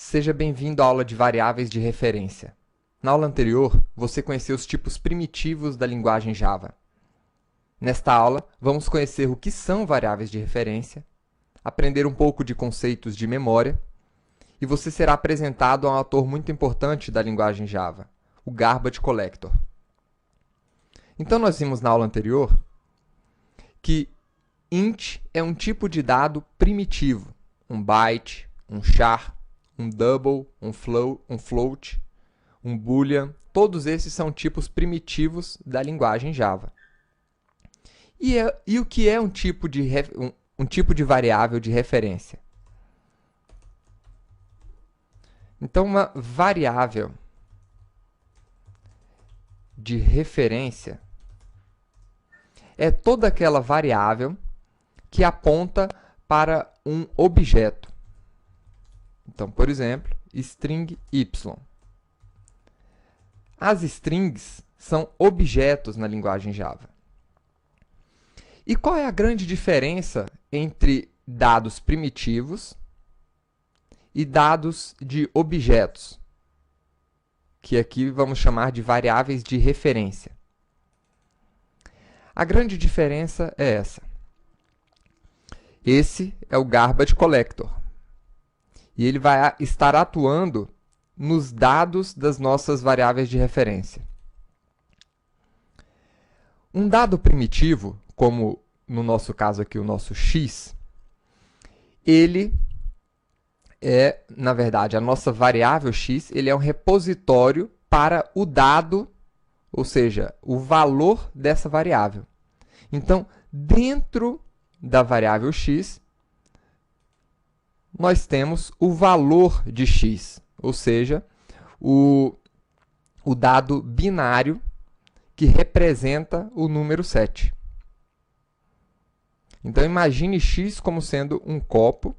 Seja bem-vindo à aula de variáveis de referência. Na aula anterior, você conheceu os tipos primitivos da linguagem Java. Nesta aula, vamos conhecer o que são variáveis de referência, aprender um pouco de conceitos de memória, e você será apresentado a um autor muito importante da linguagem Java, o Garbage Collector. Então, nós vimos na aula anterior que int é um tipo de dado primitivo, um byte, um char, um double, um float, um boolean. Todos esses são tipos primitivos da linguagem Java. E o que é um tipo de variável de referência? Então, uma variável de referência é toda aquela variável que aponta para um objeto. Então, por exemplo, string y. As strings são objetos na linguagem Java. E qual é a grande diferença entre dados primitivos e dados de objetos, que aqui vamos chamar de variáveis de referência? A grande diferença é essa. Esse é o Garbage Collector. E ele vai estar atuando nos dados das nossas variáveis de referência. Um dado primitivo, como no nosso caso aqui o nosso x, ele é, na verdade, a nossa variável x, ele é um repositório para o dado, ou seja, o valor dessa variável. Então, dentro da variável x, nós temos o valor de x, ou seja, o dado binário que representa o número 7. Então, imagine x como sendo um copo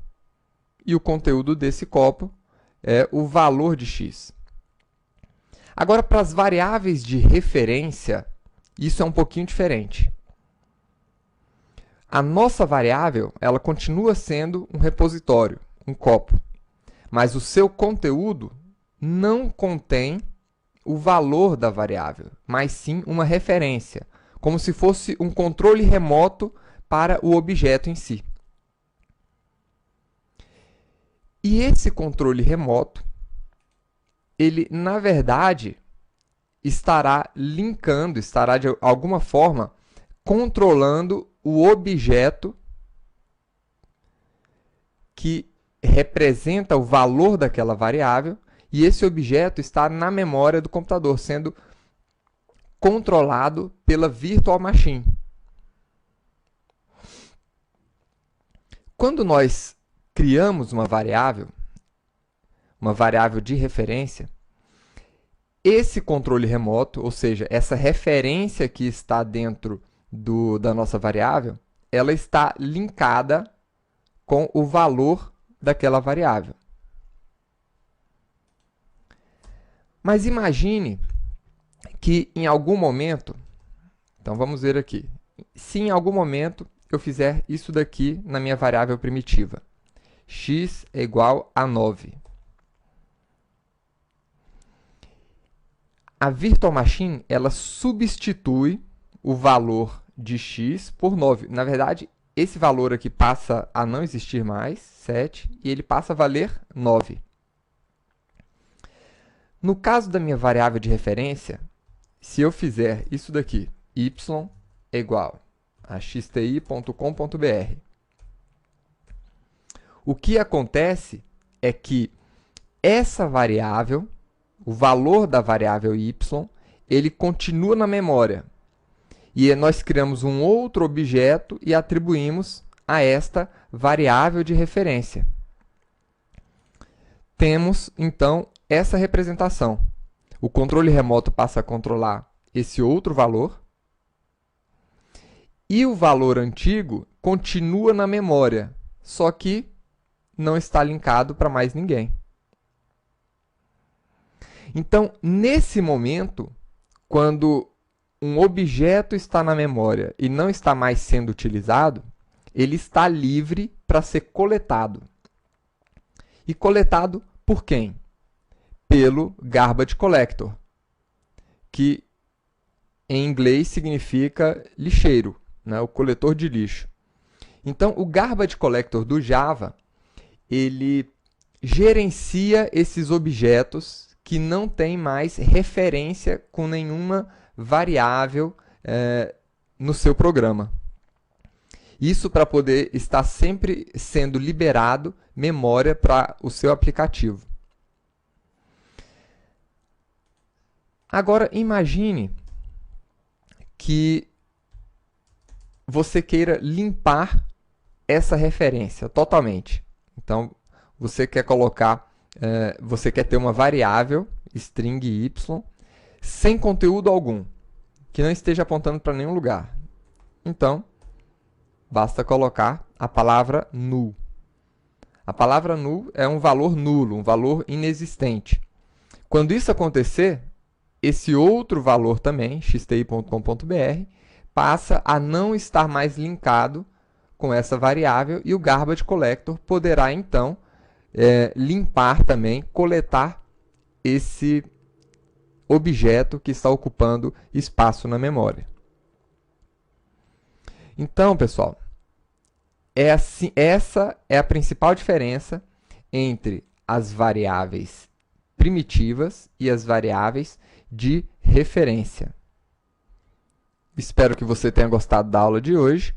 e o conteúdo desse copo é o valor de x. Agora, para as variáveis de referência, isso é um pouquinho diferente. A nossa variável, ela continua sendo um repositório, um copo, mas o seu conteúdo não contém o valor da variável, mas sim uma referência, como se fosse um controle remoto para o objeto em si. E esse controle remoto, ele, na verdade, estará linkando, estará de alguma forma controlando o objeto que representa o valor daquela variável, e esse objeto está na memória do computador, sendo controlado pela virtual machine. Quando nós criamos uma variável de referência, esse controle remoto, ou seja, essa referência que está dentro da nossa variável, ela está linkada com o valor daquela variável. Mas imagine que em algum momento, então vamos ver aqui, se em algum momento eu fizer isso daqui na minha variável primitiva, x é igual a 9. A virtual machine, ela substitui o valor de x por 9. Na verdade, esse valor aqui passa a não existir mais, 7, e ele passa a valer 9. No caso da minha variável de referência, se eu fizer isso daqui, y é igual a xti.com.br, o que acontece é que essa variável, o valor da variável y, ele continua na memória. E nós criamos um outro objeto e atribuímos a esta variável de referência. Temos, então, essa representação. O controle remoto passa a controlar esse outro valor. E o valor antigo continua na memória, só que não está linkado para mais ninguém. Então, nesse momento, quando um objeto está na memória e não está mais sendo utilizado, ele está livre para ser coletado. E coletado por quem? Pelo garbage collector, que em inglês significa lixeiro, né? O coletor de lixo. Então, o garbage collector do Java, ele gerencia esses objetos que não têm mais referência com nenhuma variável no seu programa. Isso para poder estar sempre sendo liberado memória para o seu aplicativo. Agora, imagine que você queira limpar essa referência totalmente. Então, você quer colocar, você quer ter uma variável, string y, sem conteúdo algum, que não esteja apontando para nenhum lugar. Então, basta colocar a palavra null. A palavra null é um valor nulo, um valor inexistente. Quando isso acontecer, esse outro valor também, xti.com.br, passa a não estar mais linkado com essa variável e o garbage collector poderá, então, limpar também, coletar esse objeto que está ocupando espaço na memória. Então, pessoal, essa é a principal diferença entre as variáveis primitivas e as variáveis de referência. Espero que você tenha gostado da aula de hoje.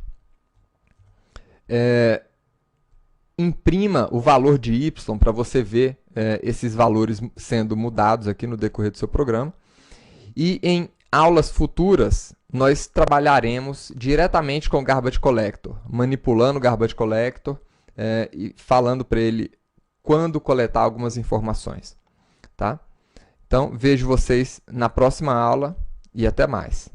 Imprima o valor de y para você ver esses valores sendo mudados aqui no decorrer do seu programa. E em aulas futuras, nós trabalharemos diretamente com o Garbage Collector, manipulando o Garbage Collector e falando para ele quando coletar algumas informações. Tá? Então, vejo vocês na próxima aula e até mais.